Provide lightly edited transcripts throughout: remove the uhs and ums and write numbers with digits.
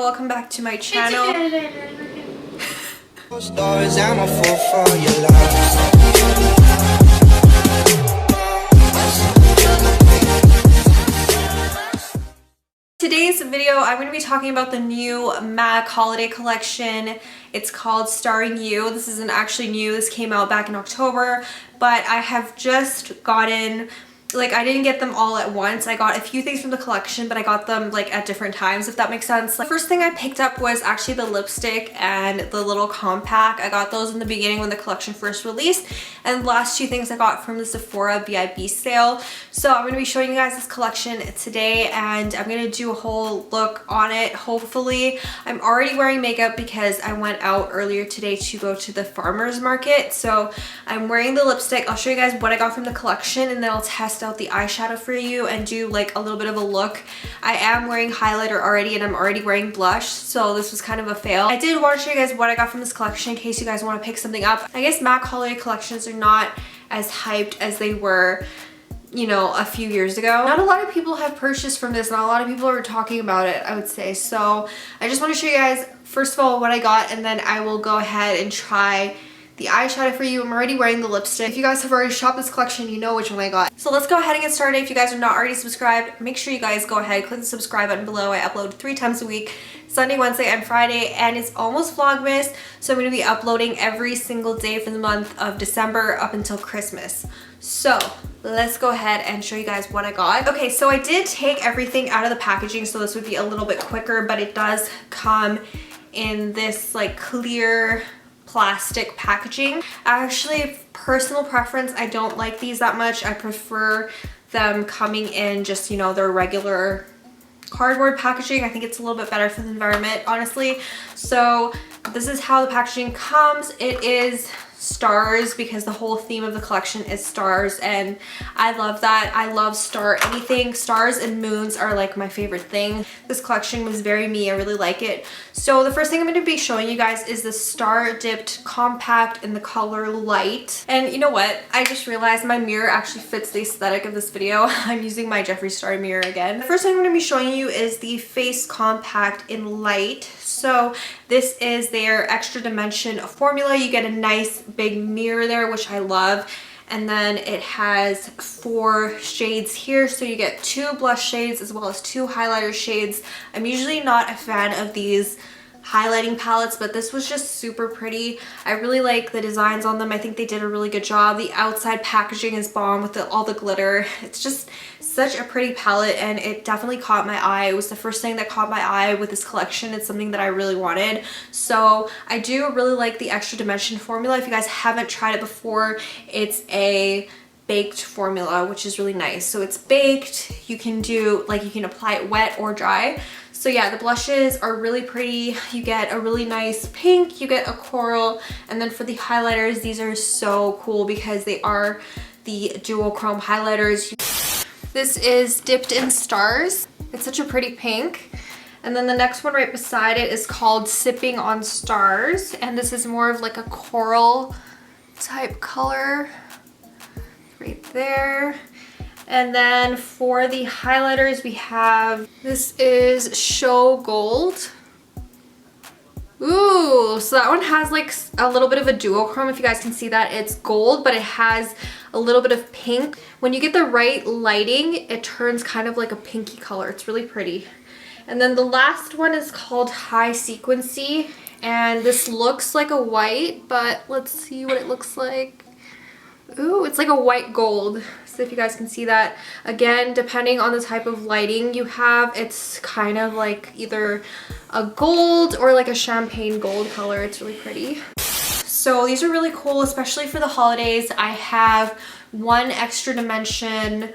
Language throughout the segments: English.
welcome back to my channel. Today's video, I'm going to be talking about the new MAC holiday collection. It's called Starring You. This isn't actually new. This came out back in October, but I have just gotten, like, I didn't get them all at once. I got a few things from the collection, but I got them like at different times, if that makes sense. Like, the first thing I picked up was actually the lipstick and the little compact. I got those in the beginning when the collection first released, and the last two things I got from the Sephora BIB sale. So I'm going to be showing you guys this collection today, and I'm going to do a whole look on it, hopefully. I'm already wearing makeup because I went out earlier today to go to the farmer's market. So I'm wearing the lipstick. I'll show you guys what I got from the collection, and then I'll test out the eyeshadow for you and do like a little bit of a look. I am wearing highlighter already, and I'm already wearing blush, so this was kind of a fail. I did want to show you guys what I got from this collection in case you guys want to pick something up. I guess MAC holiday collections are not as hyped as they were, you know, a few years ago. Not a lot of people have purchased from this, not a lot of people are talking about it, I would say. So I just want to show you guys first of all what I got, and then I will go ahead and try the eyeshadow for you. I'm already wearing the lipstick. If you guys have already shopped this collection, you know which one I got. So let's go ahead and get started. If you guys are not already subscribed, make sure you guys go ahead, click the subscribe button below. I upload 3 times a week, Sunday, Wednesday, and Friday, and it's almost Vlogmas, so I'm going to be uploading every single day for the month of December up until Christmas. So let's go ahead and show you guys what I got. Okay, so I did take everything out of the packaging, so this would be a little bit quicker, but it does come in this like clear plastic packaging. Actually, personal preference, I don't like these that much. I prefer them coming in just, you know, their regular cardboard packaging. I think it's a little bit better for the environment, honestly. So this is how the packaging comes. It is stars because the whole theme of the collection is stars, and I love that. I love anything. Stars and moons are like my favorite thing. This collection was very me. I really like it. So the first thing I'm going to be showing you guys is the Star Dipped Compact in the color Light. And you know what? I just realized my mirror actually fits the aesthetic of this video. I'm using my Jeffree Star mirror again. The first thing I'm going to be showing you is the Face Compact in Light. So this is their extra dimension formula. You get a nice big mirror there, which I love. And then it has 4 shades here. So you get 2 blush shades as well as 2 highlighter shades. I'm usually not a fan of these highlighting palettes, but this was just super pretty. I really like the designs on them. I think they did a really good job. The outside packaging is bomb with all the glitter. It's just such a pretty palette, and it definitely caught my eye. It was the first thing that caught my eye with this collection. It's something that I really wanted. So I do really like the extra dimension formula. If you guys haven't tried it before, it's a baked formula, which is really nice. So it's baked. You can do, like, you can apply it wet or dry. So yeah, the blushes are really pretty. You get a really nice pink, you get a coral, and then for the highlighters, these are so cool because they are the duochrome highlighters. This is Dipped in Stars. It's such a pretty pink. And then the next one right beside it is called Sipping on Stars, and this is more of like a coral type color right there. And then for the highlighters, we have, this is Show Gold. Ooh, so that one has like a little bit of a duochrome. If you guys can see that, it's gold, but it has a little bit of pink. When you get the right lighting, it turns kind of like a pinky color. It's really pretty. And then the last one is called High Sequency, and this looks like a white, but let's see what it looks like. Ooh, it's like a white gold. So if you guys can see that, again, depending on the type of lighting you have, it's kind of like either a gold or like a champagne gold color. It's really pretty. So these are really cool, especially for the holidays. I have one extra dimension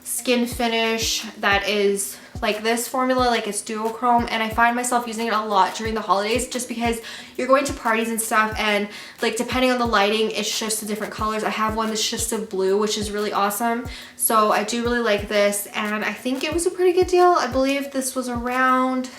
skin finish that is like this formula, like it's duochrome, and I find myself using it a lot during the holidays just because you're going to parties and stuff, and like depending on the lighting it shifts to different colors. I have one that shifts to blue, which is really awesome. So I do really like this, and I think it was a pretty good deal. I believe this was around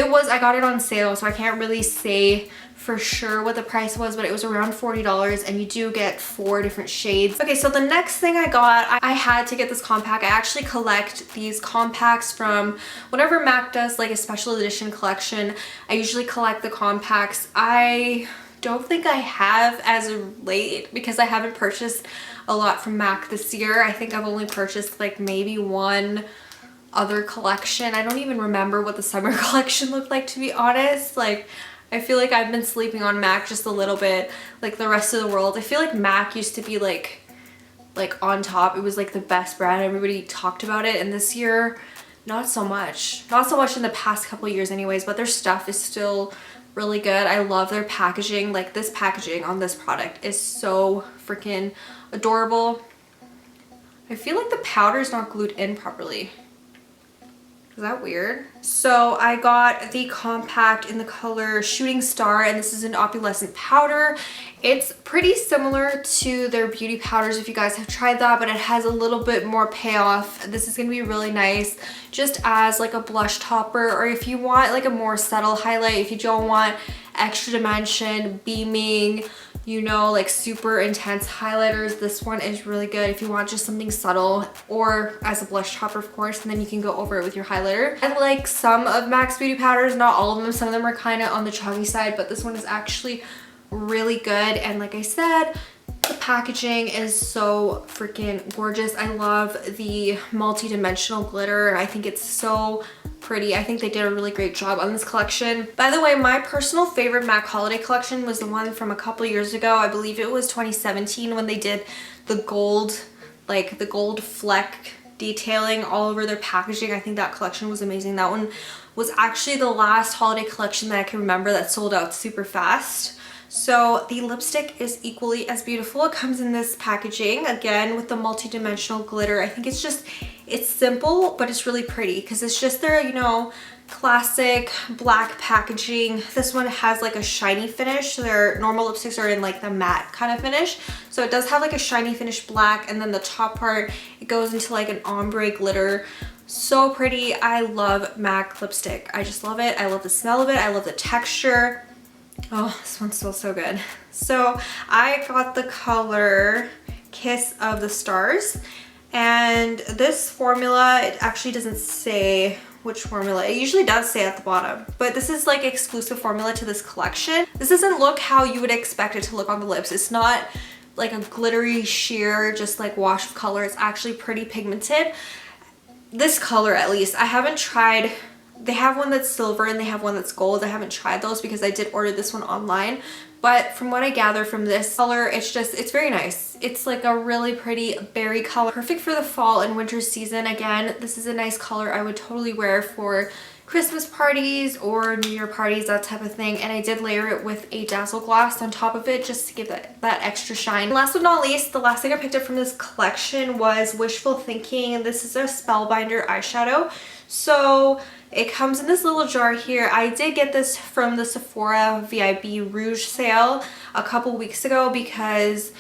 I got it on sale, so I can't really say for sure what the price was, but it was around $40 and you do get 4 different shades. Okay, so the next thing I got, I had to get this compact. I actually collect these compacts from whenever MAC does like a special edition collection. I usually collect the compacts. I don't think I have as of late because I haven't purchased a lot from MAC this year. I think I've only purchased like maybe one other collection. I don't even remember what the summer collection looked like, to be honest. Like, I feel like I've been sleeping on MAC just a little bit, like the rest of the world. I feel like MAC used to be like on top. It was like the best brand. Everybody talked about it, and this year, not so much. Not so much in the past couple of years anyways, but their stuff is still really good. I love their packaging. Like, this packaging on this product is so freaking adorable. I feel like the powder is not glued in properly. Is that weird? So I got the compact in the color Shooting Star, and this is an opalescent powder. It's pretty similar to their beauty powders if you guys have tried that, but it has a little bit more payoff. This is gonna be really nice just as like a blush topper, or if you want like a more subtle highlight, if you don't want extra dimension, beaming, you know, like super intense highlighters, this one is really good if you want just something subtle, or as a blush topper of course, and then you can go over it with your highlighter. I like some of MAC's beauty powders, not all of them. Some of them are kind of on the chalky side, but this one is actually really good. And like I said, the packaging is so freaking gorgeous. I love the multi-dimensional glitter. I think it's so pretty. I think they did a really great job on this collection. By the way, my personal favorite MAC holiday collection was the one from a couple years ago. I believe it was 2017 when they did the gold, like the gold fleck detailing all over their packaging. I think that collection was amazing. That one was actually the last holiday collection that I can remember that sold out super fast. So the lipstick is equally as beautiful. It comes in this packaging, again, with the multi-dimensional glitter. I think it's just, it's simple, but it's really pretty because it's just their, you know, classic black packaging. This one has like a shiny finish. So their normal lipsticks are in like the matte kind of finish. So it does have like a shiny finish black, and then the top part, it goes into like an ombre glitter. So pretty. I love MAC lipstick. I just love it. I love the smell of it. I love the texture. Oh, this one smells so good. So I got the color Kiss of the Stars, and this formula, it actually doesn't say which formula. It usually does say at the bottom, but this is like exclusive formula to this collection. This doesn't look how you would expect it to look on the lips. It's not like a glittery sheer just like wash of color. It's actually pretty pigmented. This color, at least, I haven't tried. They have one that's silver and they have one that's gold. I haven't tried those because I did order this one online, but from what I gather from this color, it's very nice. It's like a really pretty berry color, perfect for the fall and winter season. Again, this is a nice color I would totally wear for Christmas parties or New Year parties, that type of thing. And I did layer it with a dazzle gloss on top of it just to give that extra shine. And last but not least, the last thing I picked up from this collection was Wishful Thinking, and this is a Spellbinder eyeshadow. So it comes in this little jar here. I did get this from the Sephora VIB Rouge sale a couple weeks ago because,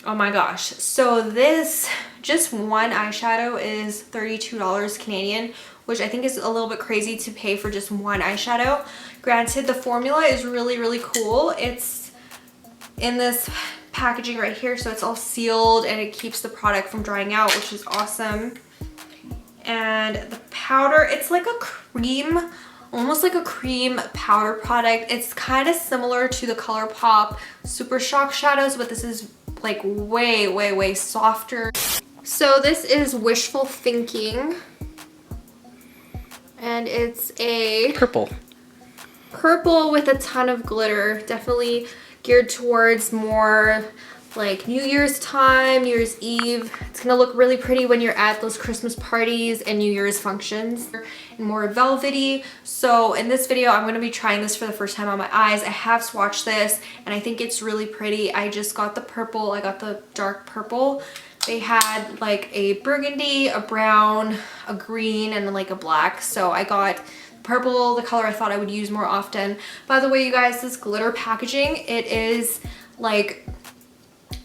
oh my gosh. So this, just one eyeshadow is $32 Canadian, which I think is a little bit crazy to pay for just one eyeshadow. Granted, the formula is really, really cool. It's in this packaging right here, so it's all sealed and it keeps the product from drying out, which is awesome. And the powder, it's like a cream, almost like a cream powder product. It's kind of similar to the ColourPop Super Shock shadows, but this is like way, way, way softer. So this is Wishful Thinking, and it's a purple with a ton of glitter, definitely geared towards more like New Year's time, New Year's Eve. It's gonna look really pretty when you're at those Christmas parties and New Year's functions. And more velvety. So in this video, I'm gonna be trying this for the first time on my eyes. I have swatched this and I think it's really pretty. I just got the purple, I got the dark purple. They had like a burgundy, a brown, a green, and then like a black. So I got purple, the color I thought I would use more often. By the way, you guys, this glitter packaging, it is like,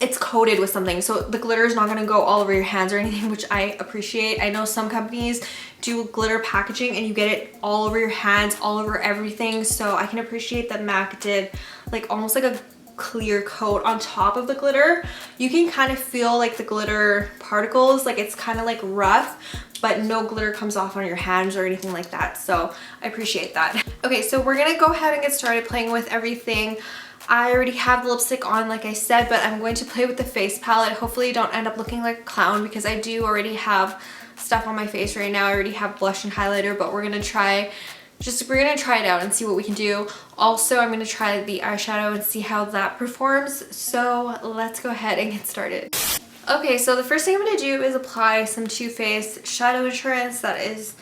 it's coated with something, so the glitter is not going to go all over your hands or anything, which I appreciate. I know some companies do glitter packaging and you get it all over your hands, all over everything, so I can appreciate that MAC did like almost like a clear coat on top of the glitter. You can kind of feel like the glitter particles, like it's kind of like rough, but no glitter comes off on your hands or anything like that, so I appreciate that. Okay, so we're gonna go ahead and get started playing with everything. I already have the lipstick on, like I said, but I'm going to play with the face palette. Hopefully I don't end up looking like a clown, because I do already have stuff on my face right now. I already have blush and highlighter, but we're gonna try it out and see what we can do. Also, I'm gonna try the eyeshadow and see how that performs. So let's go ahead and get started. Okay, so the first thing I'm gonna do is apply some Too Faced Shadow Insurance. That is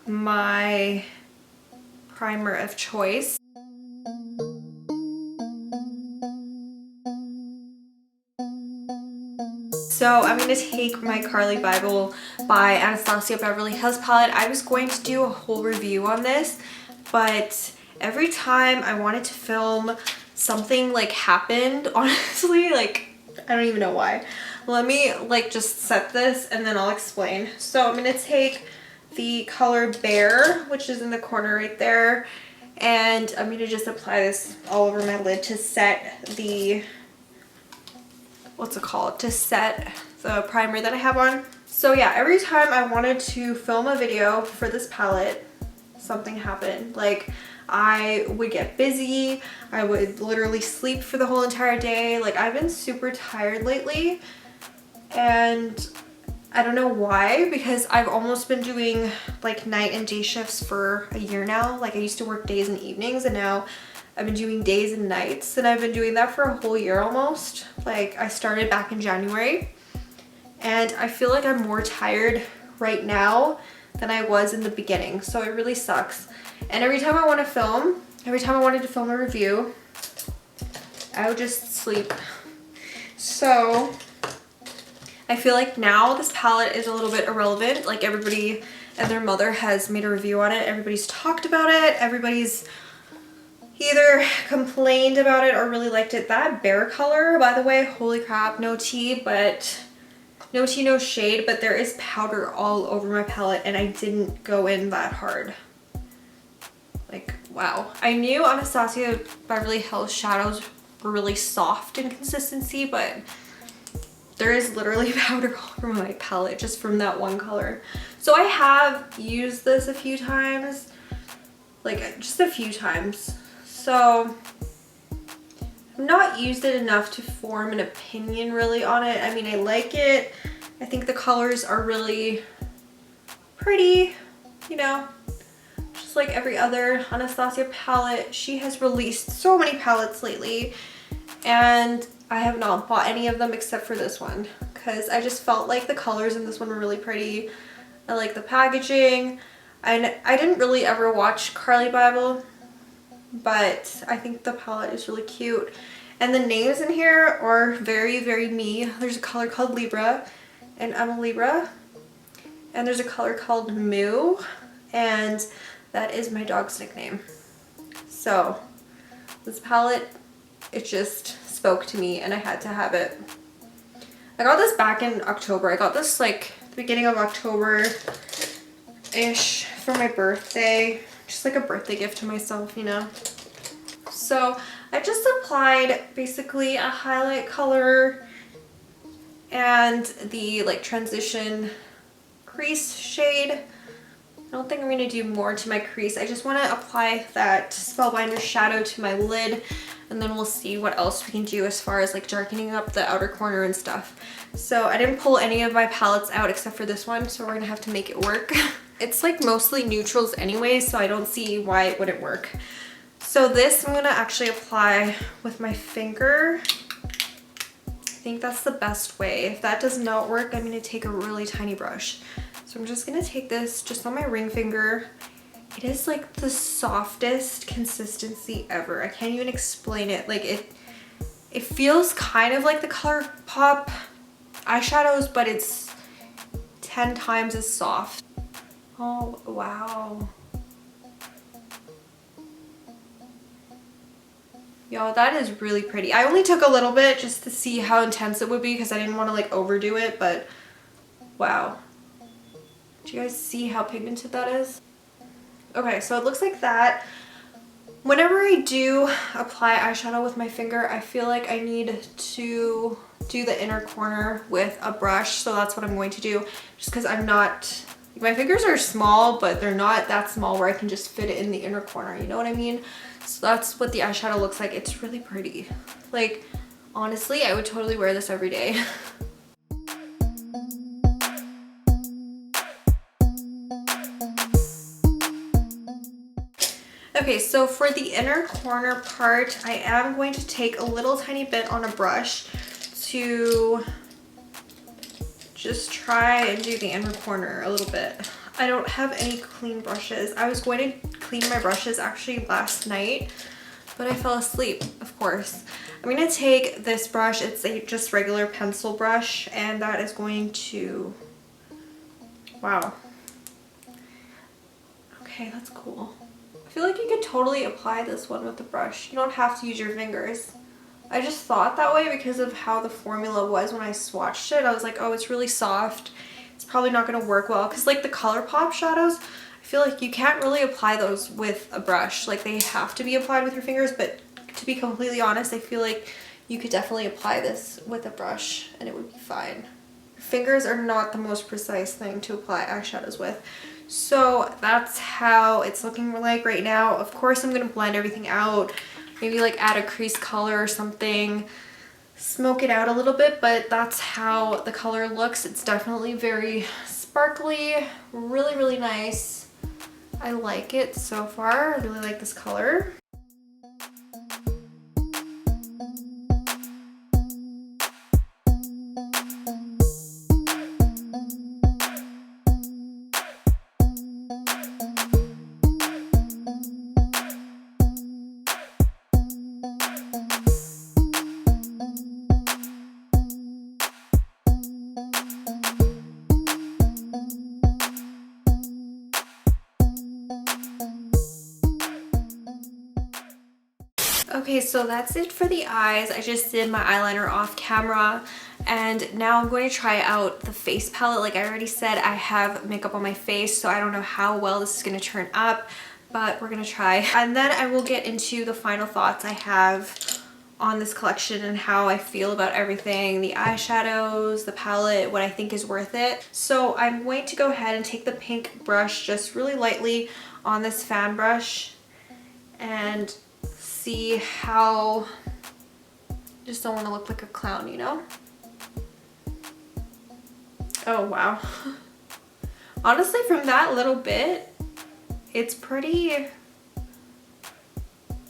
my primer of choice. So I'm going to take my Carly Bible by Anastasia Beverly Hills palette. I was going to do a whole review on this, but every time I wanted to film, something like happened, honestly. Like, I don't even know why. Let me like just set this and then I'll explain. So I'm going to take the color Bear, which is in the corner right there, and I'm going to just apply this all over my lid to set the, what's it called, to set the primer that I have on. So yeah, every time I wanted to film a video for this palette, something happened. Like, I would get busy, I would literally sleep for the whole entire day. Like, I've been super tired lately, and I don't know why, because I've almost been doing like night and day shifts for a year now. Like, I used to work days and evenings, and now I've been doing days and nights, and I've been doing that for a whole year almost. Like, I started back in January, and I feel like I'm more tired right now than I was in the beginning, so it really sucks. And every time I want to film, every time I wanted to film a review, I would just sleep. So I feel like now this palette is a little bit irrelevant. Like, everybody and their mother has made a review on it, everybody's talked about it, everybody's either complained about it or really liked it. That Bear color, by the way, holy crap, no tea, no shade, but there is powder all over my palette, and I didn't go in that hard. Like, wow. I knew Anastasia Beverly Hills shadows were really soft in consistency, but there is literally powder all over my palette just from that one color. So I have used this a few times, like just a few times. So I've not used it enough to form an opinion really on it. I mean, I like it. I think the colors are really pretty, you know, just like every other Anastasia palette. She has released so many palettes lately, and I have not bought any of them except for this one, because I just felt like the colors in this one were really pretty. I like the packaging, and I didn't really ever watch Carly Bible, but I think the palette is really cute. And the names in here are very, very me. There's a color called Libra, and I'm a Libra. And there's a color called Moo, and that is my dog's nickname. So this palette, it just spoke to me and I had to have it. I got this back in October. I got this like the beginning of October-ish for my birthday. Just like a birthday gift to myself, you know. So I just applied basically a highlight color and the like transition crease shade. I don't think I'm going to do more to my crease. I just want to apply that Spellbinder shadow to my lid, and then we'll see what else we can do as far as like darkening up the outer corner and stuff. So I didn't pull any of my palettes out except for this one, so we're going to have to make it work. It's like mostly neutrals anyway, so I don't see why it wouldn't work. So this I'm going to actually apply with my finger. I think that's the best way. If that does not work, I'm going to take a really tiny brush. So I'm just going to take this just on my ring finger. It is like the softest consistency ever. I can't even explain it. Like it feels kind of like the ColourPop eyeshadows, but it's 10 times as soft. Oh, wow. Y'all, that is really pretty. I only took a little bit just to see how intense it would be because I didn't want to like overdo it, but wow. Do you guys see how pigmented that is? Okay, so it looks like that. Whenever I do apply eyeshadow with my finger, I feel like I need to do the inner corner with a brush. So that's what I'm going to do, just because I'm not, my fingers are small, but they're not that small where I can just fit it in the inner corner. You know what I mean? So that's what the eyeshadow looks like. It's really pretty. Like, honestly, I would totally wear this every day. Okay, so for the inner corner part, I am going to take a little tiny bit on a brush to just try and do the inner corner a little bit. I don't have any clean brushes. I was going to clean my brushes actually last night, but I fell asleep, of course. I'm going to take this brush. It's a just regular pencil brush, and that is going to, wow. Okay, that's cool. I feel like you could totally apply this one with the brush. You don't have to use your fingers. I just thought that way because of how the formula was when I swatched it. I was like, oh, it's really soft. It's probably not going to work well. Because like the ColourPop shadows, I feel like you can't really apply those with a brush. Like they have to be applied with your fingers. But to be completely honest, I feel like you could definitely apply this with a brush and it would be fine. Fingers are not the most precise thing to apply eyeshadows with. So that's how it's looking like right now. Of course, I'm going to blend everything out. Maybe like add a crease color or something. Smoke it out a little bit, but that's how the color looks. It's definitely very sparkly. Really, really nice. I like it so far. I really like this color. Okay, so that's it for the eyes. I just did my eyeliner off camera, and now I'm going to try out the face palette. Like I already said, I have makeup on my face, so I don't know how well this is going to turn up, but we're going to try. And then I will get into the final thoughts I have on this collection and how I feel about everything, the eyeshadows, the palette, what I think is worth it. So I'm going to go ahead and take the pink brush just really lightly on this fan brush and see how, just don't want to look like a clown, you know? Oh wow. Honestly, from that little bit, it's pretty,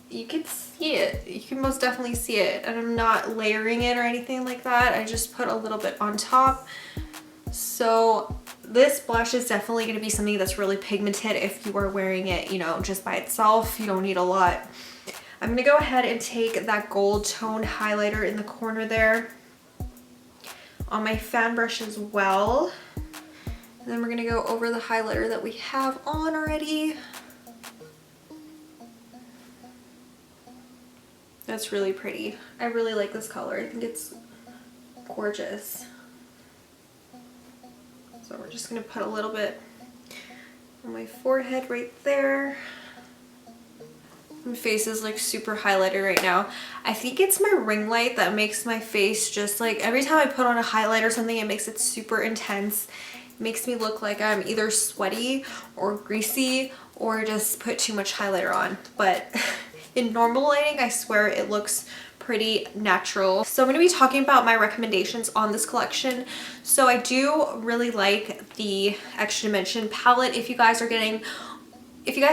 you can see it. You can most definitely see it, and I'm not layering it or anything like that. I just put a little bit on top. So this blush is definitely going to be something that's really pigmented if you are wearing it, you know, just by itself. You don't need a lot. I'm going to go ahead and take that gold tone highlighter in the corner there on my fan brush as well. And then we're going to go over the highlighter that we have on already. That's really pretty. I really like this color. I think it's gorgeous. So we're just going to put a little bit on my forehead right there. My face is like super highlighted right now. I think it's my ring light that makes my face just like, every time I put on a highlight or something, it makes it super intense. It makes me look like I'm either sweaty or greasy or just put too much highlighter on. But in normal lighting, I swear it looks pretty natural. So I'm going to be talking about my recommendations on this collection. So I do really like the Extra Dimension palette. If you guys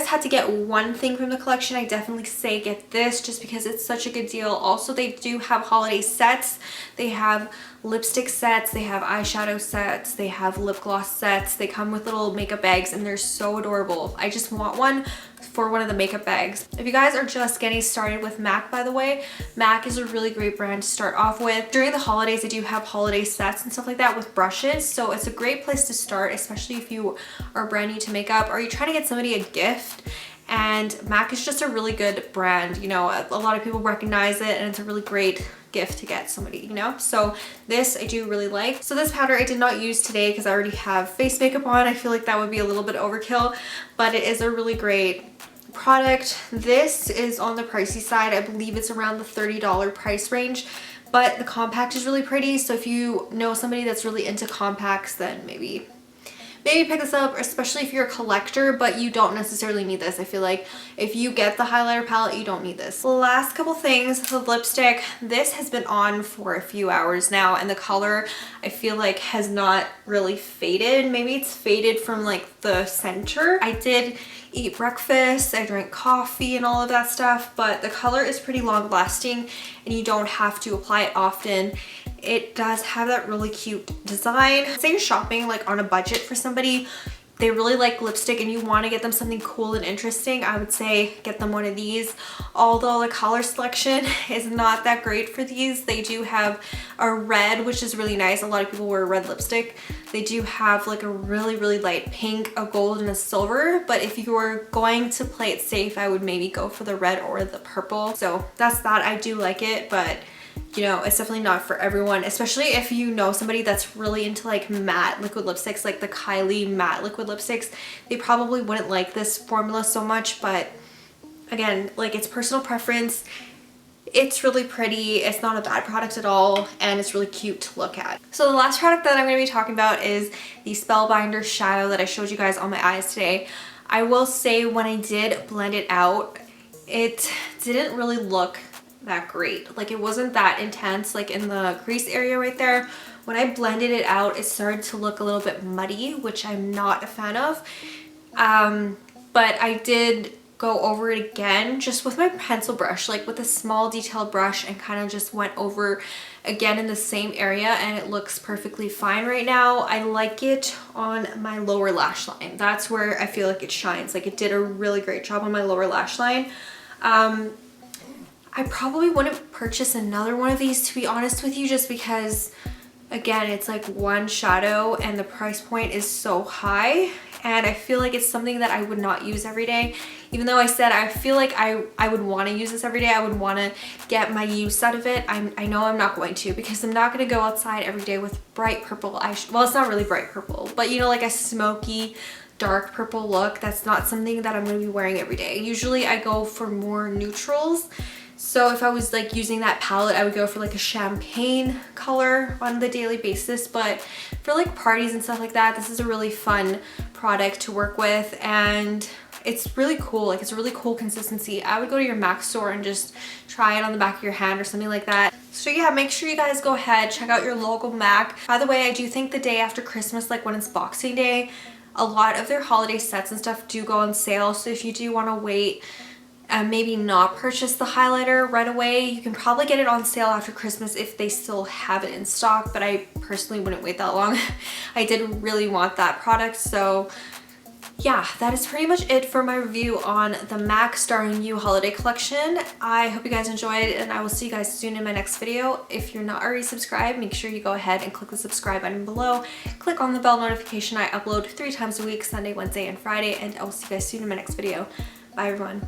had to get one thing from the collection, I definitely say get this just because it's such a good deal. Also, they do have holiday sets. They have lipstick sets, they have eyeshadow sets, they have lip gloss sets. They come with little makeup bags and they're so adorable. I just want one for one of the makeup bags. If you guys are just getting started with MAC, by the way, MAC is a really great brand to start off with. During the holidays, they do have holiday sets and stuff like that with brushes, so it's a great place to start, especially if you are brand new to makeup or you're trying to get somebody a gift and MAC is just a really good brand. You know, a lot of people recognize it, and it's a really great gift to get somebody, you know. So this I do really like. So this powder I did not use today because I already have face makeup on. I feel like that would be a little bit overkill, but it is a really great product. This is on the pricey side. I believe it's around the $30 price range, but the compact is really pretty. So if you know somebody that's really into compacts, then maybe pick this up, especially if you're a collector, but you don't necessarily need this. I feel like if you get the highlighter palette, you don't need this. Last couple things, the lipstick. This has been on for a few hours now, and the color I feel like has not really faded. Maybe it's faded from like the center. I did eat breakfast, I drank coffee and all of that stuff, but the color is pretty long lasting and you don't have to apply it often. It does have that really cute design. Say you're shopping like on a budget for somebody, they really like lipstick and you want to get them something cool and interesting, I would say get them one of these. Although the color selection is not that great for these. They do have a red, which is really nice. A lot of people wear red lipstick. They do have like a really light pink, a gold, and a silver. But if you were going to play it safe, I would maybe go for the red or the purple. So that's that. I do like it, but you know, it's definitely not for everyone, especially if you know somebody that's really into like matte liquid lipsticks, like the Kylie matte liquid lipsticks. They probably wouldn't like this formula so much, but again, like it's personal preference. It's really pretty. It's not a bad product at all, and it's really cute to look at. So the last product that I'm going to be talking about is the Spellbinder shadow that I showed you guys on my eyes today. I will say when I did blend it out, it didn't really look that great. Like it wasn't that intense, like in the crease area right there. When I blended it out, it started to look a little bit muddy, which I'm not a fan of. But I did go over it again just with my pencil brush, like with a small detailed brush, and kind of just went over again in the same area, and it looks perfectly fine right now. I like it on my lower lash line. That's where I feel like it shines. Like it did a really great job on my lower lash line. I probably wouldn't purchase another one of these, to be honest with you, just because again, it's like one shadow and the price point is so high, and I feel like it's something that I would not use every day. Even though I said I feel like I would want to use this every day, I would want to get my use out of it. I know I'm not going to, because I'm not going to go outside every day with bright purple eyeshadow. Well, it's not really bright purple, but you know, like a smoky dark purple look. That's not something that I'm going to be wearing every day. Usually I go for more neutrals. So if I was like using that palette, I would go for like a champagne color on the daily basis. But for like parties and stuff like that, this is a really fun product to work with, and it's really cool. Like it's a really cool consistency. I would go to your MAC store and just try it on the back of your hand or something like that. So yeah, make sure you guys go ahead, check out your local MAC. By the way, I do think the day after Christmas, like when it's Boxing Day, a lot of their holiday sets and stuff do go on sale. So if you do want to wait and maybe not purchase the highlighter right away, you can probably get it on sale after Christmas if they still have it in stock, but I personally wouldn't wait that long. I did really want that product. So yeah, that is pretty much it for my review on the MAC Starring You holiday collection. I hope you guys enjoyed, and I will see you guys soon in my next video. If you're not already subscribed, make sure you go ahead and click the subscribe button below. Click on the bell notification. I upload 3 times a week, Sunday, Wednesday, and Friday, and I will see you guys soon in my next video. Bye everyone.